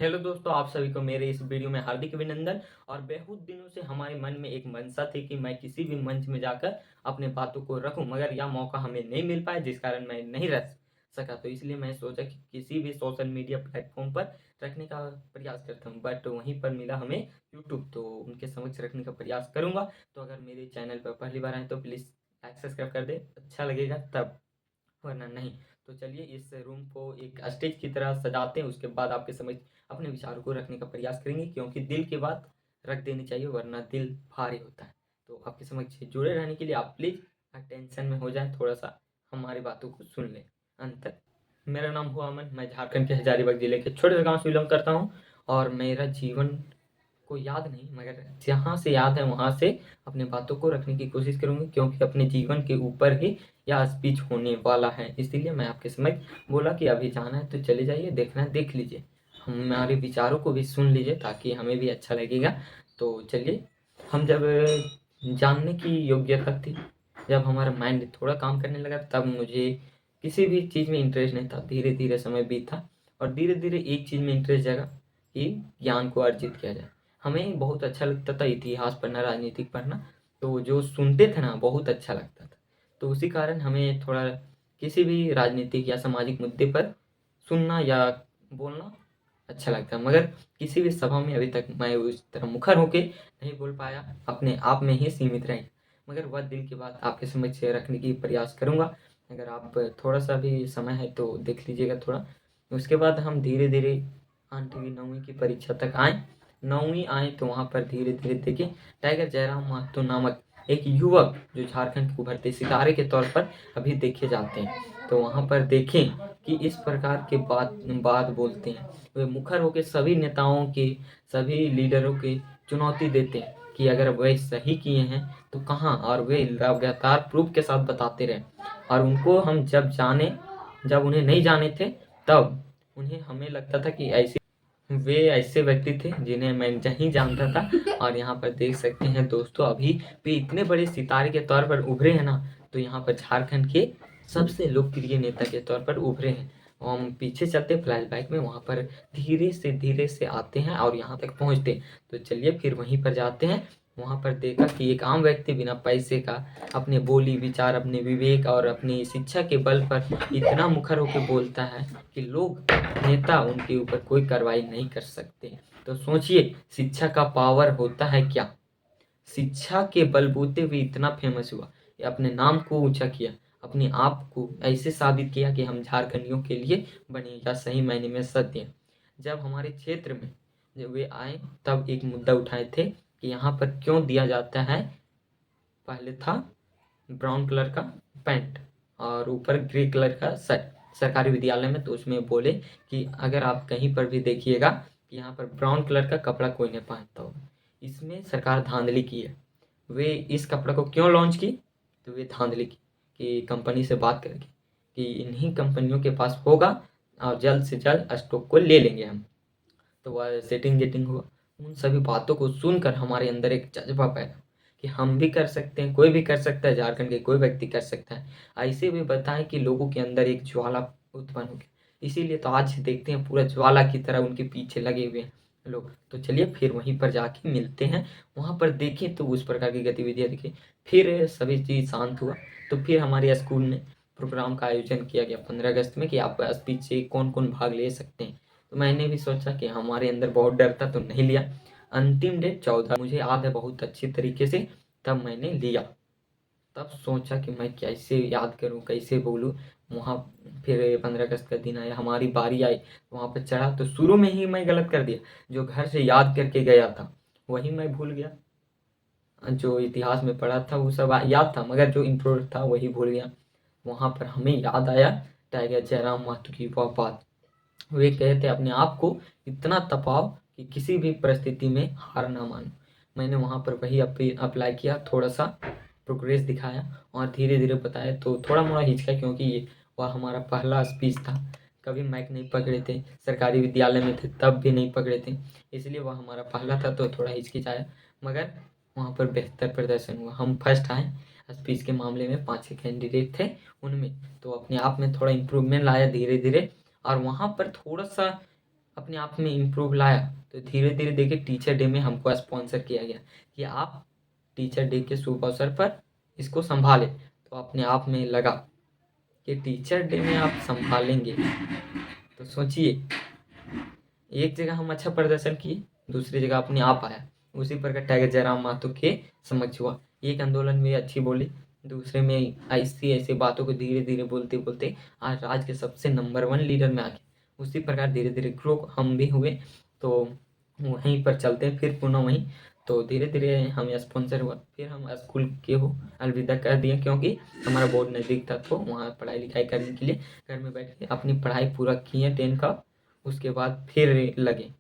Hello दोस्तों, आप सभी को मेरे इस वीडियो में हार्दिक अभिनंदन। और बहुत दिनों से हमारे मन में एक मंशा थी कि मैं किसी भी मंच में जाकर अपने बातों को रखूं, मगर यह मौका हमें नहीं मिल पाया, जिस कारण मैं नहीं रख सका। तो इसलिए मैं सोचा कि किसी भी सोशल मीडिया प्लेटफॉर्म पर रखने का प्रयास करता हूं, बट वहीं पर मिला हमें यूट्यूब, तो उनके समक्ष रखने का प्रयास करूंगा। तो अगर मेरे चैनल पर पहली बार आए तो प्लीज़ लाइक सब्सक्राइब कर दे, अच्छा लगेगा तब, वरना नहीं। तो चलिए इस रूम को एक स्टेज की तरह सजाते हैं, उसके बाद आपके समझ अपने विचारों को रखने का प्रयास करेंगे, क्योंकि दिल की बात रख देनी चाहिए, वरना दिल भारी होता है। तो आपके समझ जुड़े रहने के लिए आप प्लीज़ टेंशन में हो जाए, थोड़ा सा हमारी बातों को सुन लें अंत तक। मेरा नाम हुआ अमन, मैं झारखंड के हजारीबाग जिले के छोटे से गांव से बिलोंग करता हूं। और मेरा जीवन को याद नहीं, मगर जहाँ से याद है वहाँ से अपने बातों को रखने की कोशिश करूँगी, क्योंकि अपने जीवन के ऊपर ही यह स्पीच होने वाला है। इसीलिए मैं आपके समझ बोला कि अभी जाना है तो चले जाइए, देखना है देख लीजिए, हमारे विचारों को भी सुन लीजिए, ताकि हमें भी अच्छा लगेगा। तो चलिए, हम जब जानने की योग्यता थी, जब हमारा माइंड थोड़ा काम करने लगा, तब मुझे किसी भी चीज़ में इंटरेस्ट नहीं था। धीरे धीरे समय बीता और धीरे धीरे एक चीज़ में इंटरेस्ट जगा कि ज्ञान को अर्जित किया जाए। हमें बहुत अच्छा लगता था इतिहास पढ़ना, राजनीतिक पढ़ना, तो जो सुनते थे ना बहुत अच्छा लगता था। तो उसी कारण हमें थोड़ा किसी भी राजनीतिक या सामाजिक मुद्दे पर सुनना या बोलना अच्छा लगता है, मगर किसी भी सभा में अभी तक मैं उस तरह मुखर होके नहीं बोल पाया, अपने आप में ही सीमित रह गया। मगर वह दिल की बात आपके समझ से रखने की प्रयास करूँगा। अगर आप थोड़ा सा भी समय है तो देख लीजिएगा थोड़ा। उसके बाद हम धीरे धीरे 8वीं 9वीं की परीक्षा तक आए। 9वीं आए तो वहाँ पर धीरे धीरे देखे टाइगर जयराम महतो नामक एक युवक, जो झारखंड के उभरते सितारे के तौर पर अभी देखे जाते हैं, तो वहाँ पर देखें कि इस प्रकार के बात बोलते हैं। वे मुखर होकर सभी नेताओं के, सभी लीडरों के चुनौती देते हैं कि अगर वे सही किए हैं तो कहाँ, और वे लगातार प्रूफ के साथ बताते रहे। और उनको हम जब उन्हें नहीं जाने थे, तब उन्हें हमें लगता था कि ऐसे वे ऐसे व्यक्ति थे जिन्हें मैं नहीं जानता था। और यहाँ पर देख सकते हैं दोस्तों, अभी वे इतने बड़े सितारे के तौर पर उभरे हैं ना, तो यहाँ पर झारखंड के सबसे लोकप्रिय नेता के तौर पर उभरे हैं। हम पीछे चलते फ्लैशबैक में, वहाँ पर धीरे से आते हैं और यहाँ तक पहुँचते हैं। तो चलिए फिर वहीं पर जाते हैं। वहाँ पर देखा कि एक आम व्यक्ति बिना पैसे का अपने बोली विचार, अपने विवेक और अपनी शिक्षा के बल पर इतना मुखर होकर बोलता है कि लोग, नेता उनके ऊपर कोई कार्रवाई नहीं कर सकते। तो सोचिए शिक्षा का पावर होता है क्या। शिक्षा के बलबूते हुए इतना फेमस हुआ, अपने नाम को ऊंचा किया, अपने आप को ऐसे साबित किया कि हम झारखंडियों के लिए बने, या सही मायने में सत्य। जब हमारे क्षेत्र में जब वे आए, तब एक मुद्दा उठाए थे कि यहाँ पर क्यों दिया जाता है, पहले था ब्राउन कलर का पैंट और ऊपर ग्रे कलर का शर्ट सरकारी विद्यालय में। तो उसमें बोले कि अगर आप कहीं पर भी देखिएगा कि यहाँ पर ब्राउन कलर का कपड़ा कोई नहीं पहनता होगा, इसमें सरकार धांधली की है। वे इस कपड़ा को क्यों लॉन्च की, तो वे धांधली की कि कंपनी से बात करके कि इन्हीं कंपनियों के पास होगा और जल्द से जल्द स्टॉक को ले लेंगे हम। तो वह सेटिंग गेटिंग हुआ। उन सभी बातों को सुनकर हमारे अंदर एक जज्बा पैदा कि हम भी कर सकते हैं, कोई भी कर सकता है, झारखंड के कोई व्यक्ति कर सकता है। ऐसे भी बताएं कि लोगों के अंदर एक ज्वाला उत्पन्न हो गई। इसीलिए तो आज देखते हैं पूरा ज्वाला की तरह उनके पीछे लगे हुए हैं लोग। तो चलिए फिर वहीं पर जाके मिलते हैं, वहाँ पर देखें तो उस प्रकार की गतिविधियाँ दिखी। फिर सभी चीज़ शांत हुआ। तो फिर हमारे स्कूल में प्रोग्राम का आयोजन किया गया 15 अगस्त में कि आप स्पीच से कौन कौन भाग ले सकते हैं। तो मैंने भी सोचा कि हमारे अंदर बहुत डर था तो नहीं लिया। अंतिम डेट 14 मुझे याद है बहुत अच्छी तरीके से, तब मैंने लिया। तब सोचा कि मैं कैसे याद करूं, कैसे बोलूं। वहाँ फिर 15 अगस्त का दिन आया, हमारी बारी आई, वहाँ पर चढ़ा तो शुरू में ही मैं गलत कर दिया। जो घर से याद करके गया था वही मैं भूल गया। जो इतिहास में पढ़ा था वो सब याद था, मगर जो इंट्रो था वही भूल गया। वहाँ पर हमें याद आया टाइगर जयराम महतो की वह बात। वे कहते अपने आप को इतना तपाओ कि किसी भी परिस्थिति में हार ना मानो। मैंने वहाँ पर वही अप्लाई किया, थोड़ा सा प्रोग्रेस दिखाया और धीरे धीरे बताया। तो थोड़ा मोड़ा हिचका, क्योंकि ये वह हमारा पहला स्पीच था। कभी माइक नहीं पकड़े थे, सरकारी विद्यालय में थे तब भी नहीं पकड़े थे, इसलिए वह हमारा पहला था, तो थोड़ा हिचकिचाया। मगर वहाँ पर बेहतर प्रदर्शन हुआ, हम फर्स्ट आए। स्पीच के मामले में 5-6 कैंडिडेट थे उनमें, तो अपने आप में थोड़ा इम्प्रूवमेंट लाया धीरे धीरे। और वहाँ पर थोड़ा सा अपने आप में इम्प्रूव लाया, तो धीरे धीरे देखिए टीचर डे में हमको स्पॉन्सर किया गया कि आप टीचर डे के शुभ अवसर पर इसको संभालें। तो अपने आप में लगा कि टीचर डे में आप संभालेंगे, तो सोचिए, एक जगह हम अच्छा प्रदर्शन किए, दूसरी जगह अपने आप आया। उसी प्रकार टाइगर जयराम माथुर के समक्ष हुआ। एक आंदोलन में अच्छी बोली, दूसरे में ऐसी ऐसी बातों को धीरे धीरे बोलते बोलते आज राज्य के सबसे नंबर 1 लीडर में आ गए। उसी प्रकार धीरे धीरे ग्रो हम भी हुए, तो वहीं पर चलते हैं फिर पुनः वहीं। तो धीरे धीरे हम स्पॉन्सर हुआ, फिर हम स्कूल के हो अलविदा कर दिए, क्योंकि हमारा बोर्ड नज़दीक था, तो वहाँ पढ़ाई लिखाई करने के लिए घर में बैठ के अपनी पढ़ाई पूरा किए 10 का। उसके बाद फिर लगे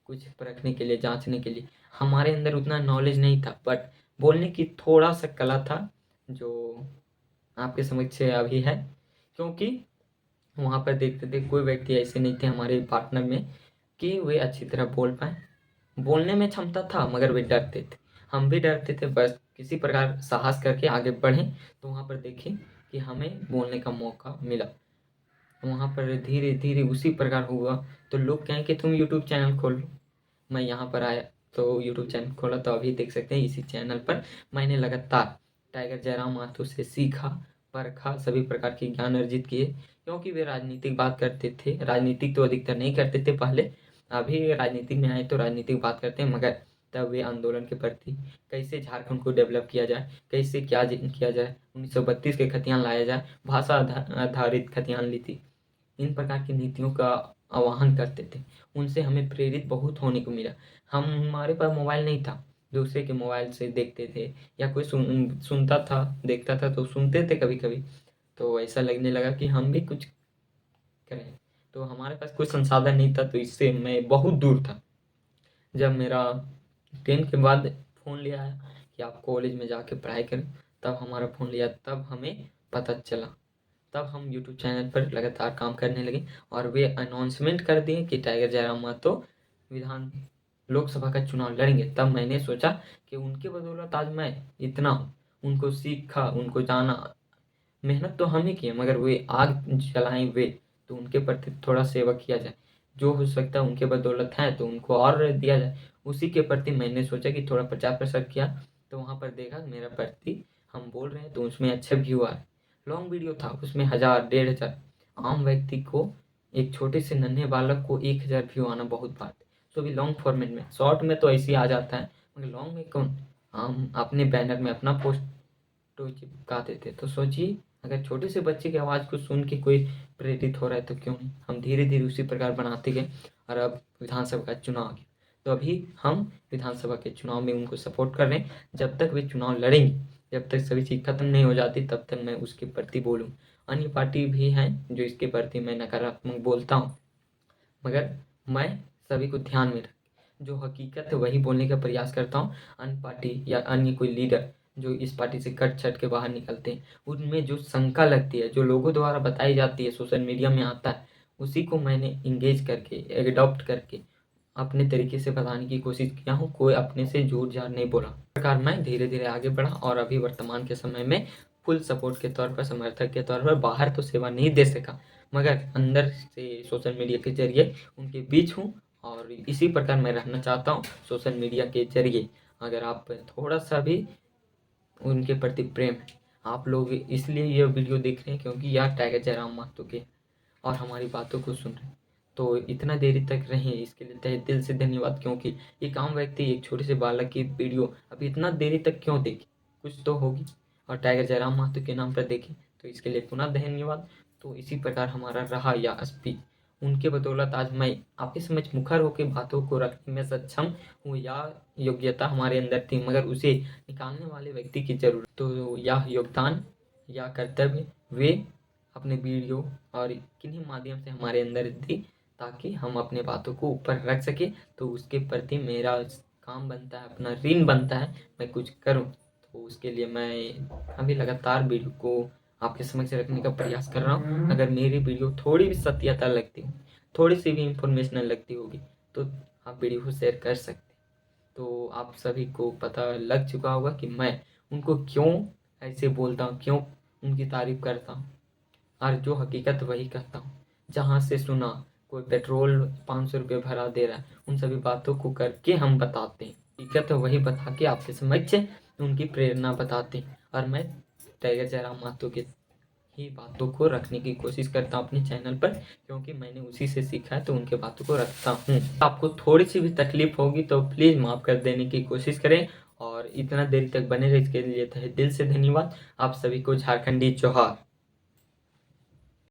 कुछ परखने के लिए, जांचने के लिए। हमारे अंदर उतना नॉलेज नहीं था, बट बोलने की थोड़ा सा कला था, जो आपके समक्ष अभी है। क्योंकि वहाँ पर देखते थे कोई व्यक्ति ऐसे नहीं थे हमारे पार्टनर में कि वे अच्छी तरह बोल पाए। बोलने में क्षमता था, मगर वे डरते थे, हम भी डरते थे। बस किसी प्रकार साहस करके आगे बढ़े, तो वहाँ पर देखें कि हमें बोलने का मौका मिला। वहाँ पर धीरे धीरे उसी प्रकार हुआ, तो लोग कहें कि तुम यूट्यूब चैनल खोल लो। मैं यहाँ पर आया तो यूट्यूब चैनल खोला, तो अभी देख सकते हैं इसी चैनल पर मैंने लगातार टाइगर जयराम माथुर से सीखा, परखा, सभी प्रकार के ज्ञान अर्जित किए। क्योंकि वे राजनीतिक बात करते थे, राजनीतिक तो अधिकतर नहीं करते थे पहले, अभी राजनीतिक में आए तो राजनीतिक बात करते हैं, मगर तब वे आंदोलन के प्रति, कैसे झारखंड को डेवलप किया जाए, कैसे क्या किया जाए, 1932 के खतियान लाया जाए, भाषा आधारित खतियान ली थी, इन प्रकार की नीतियों का आह्वान करते थे। उनसे हमें प्रेरित बहुत होने को मिला। हमारे पास मोबाइल नहीं था, दूसरे के मोबाइल से देखते थे, या कोई सुनता था, देखता था तो सुनते थे कभी कभी, तो ऐसा लगने लगा कि हम भी कुछ करें। तो हमारे पास कोई संसाधन नहीं था, तो इससे मैं बहुत दूर था। जब मेरा 10 के बाद फ़ोन लिया है कि आप कॉलेज में जाके पढ़ाई करें, तब हमारा फ़ोन लिया, तब हमें पता चला। तब हम यूट्यूब चैनल पर लगातार काम करने लगे, और वे अनाउंसमेंट कर दिए कि टाइगर जयराम मातो विधान लोकसभा का चुनाव लड़ेंगे। तब मैंने सोचा कि उनके बदौलत आज मैं इतना हूँ, उनको सीखा, उनको जाना। मेहनत तो हम ही किए, मगर वे आग जलाएं वे, तो उनके प्रति थोड़ा सेवा किया जाए। जो हो सकता है उनके बदौलत है, तो उनको और दिया जाए। उसी के प्रति मैंने सोचा कि थोड़ा प्रचार प्रसार किया, तो वहाँ पर देखा मेरा प्रति हम बोल रहे हैं, तो उसमें अच्छे व्यू आ रहे। लॉन्ग वीडियो था, उसमें 1000 1500, आम व्यक्ति को, एक छोटे से नन्हे बालक को 1000 व्यू आना बहुत बात है। तो भी लॉन्ग फॉर्मेट में, शॉर्ट में तो ऐसे ही आ जाता है, मगर लॉन्ग में कौन। हम अपने बैनर में अपना पोस्ट तो चिपका देते। तो सोचिए, अगर छोटे से बच्चे की आवाज़ को सुन के कोई प्रेरित हो रहा है, तो क्यों नहीं। हम धीरे धीरे उसी प्रकार बनाते गए, और अब विधानसभा का चुनाव आ गया। तो अभी हम विधानसभा के चुनाव में उनको सपोर्ट कर रहे हैं। जब तक वे चुनाव लड़ेंगे, जब तक सभी चीज़ खत्म नहीं हो जाती, तब तक मैं उसके प्रति बोलूँ। अन्य पार्टी भी हैं जो इसके प्रति मैं नकारात्मक बोलता हूँ, मगर मैं सभी को ध्यान में रख, जो हकीकत है वही बोलने का प्रयास करता हूँ। अन्य पार्टी या अन्य कोई लीडर जो इस पार्टी से कट छट के बाहर निकलते हैं, उनमें जो शंका लगती है, जो लोगों द्वारा बताई जाती है, सोशल मीडिया में आता है, उसी को मैंने इंगेज करके, एडॉप्ट करके अपने तरीके से बताने की कोशिश किया हूँ। कोई अपने से झूठ झाड़ नहीं बोला। इस प्रकार मैं धीरे धीरे आगे बढ़ा, और अभी वर्तमान के समय में फुल सपोर्ट के तौर पर, समर्थक के तौर पर, बाहर तो सेवा नहीं दे सका, मगर अंदर से सोशल मीडिया के जरिए उनके बीच हूँ। और इसी प्रकार मैं रहना चाहता हूँ सोशल मीडिया के जरिए। अगर आप थोड़ा सा भी उनके प्रति प्रेम है, आप लोग इसलिए ये वीडियो देख रहे हैं क्योंकि यह टाइगर जयराम मातो के, और हमारी बातों को सुन रहे हैं, तो इतना देरी तक रहें, इसके लिए तहे दिल से धन्यवाद। क्योंकि एक आम व्यक्ति, एक छोटे से बालक की वीडियो अभी इतना देरी तक क्यों देखे, कुछ तो होगी, और टाइगर जयराम मातो के नाम पर देखें, तो इसके लिए पुनः धन्यवाद। तो इसी प्रकार हमारा रहा यह स्पीच, उनके बदौलत आज मैं आपके समझ मुखर होकर बातों को रखने में सक्षम हूँ। यह योग्यता हमारे अंदर थी, मगर उसे निकालने वाले व्यक्ति की जरूरत। तो यह योगदान या कर्तव्य वे अपने वीडियो और किन्हीं माध्यम से हमारे अंदर दी, ताकि हम अपने बातों को ऊपर रख सके। तो उसके प्रति मेरा काम बनता है, अपना ऋण बनता है, मैं कुछ करूं। तो उसके लिए मैं अभी लगातार वीडियो को आपके समक्ष रखने का प्रयास कर रहा हूँ। अगर मेरी वीडियो थोड़ी भी सत्यता लगती हो, थोड़ी सी भी इंफॉर्मेशनल लगती होगी, तो आप वीडियो को शेयर कर सकते। तो आप सभी को पता लग चुका होगा कि मैं उनको क्यों ऐसे बोलता हूँ, क्यों उनकी तारीफ करता हूँ, और जो हकीकत वही कहता हूँ। जहाँ से सुना कोई पेट्रोल 500 रुपये भरा दे रहा है, उन सभी बातों को करके हम बताते हैं, ठीक है। तो वही बता के आपके समक्ष उनकी प्रेरणा बताते हैं, और मैं टाइगर जयराम महतो के ही बातों को रखने की कोशिश करता हूँ अपने चैनल पर, क्योंकि मैंने उसी से सीखा है, तो उनके बातों को रखता हूँ। आपको थोड़ी सी भी तकलीफ होगी तो प्लीज़ माफ़ कर देने की कोशिश करें, और इतना देर तक बने रहे इसके लिए तहे दिल से धन्यवाद। आप सभी को झारखंडी जोहार।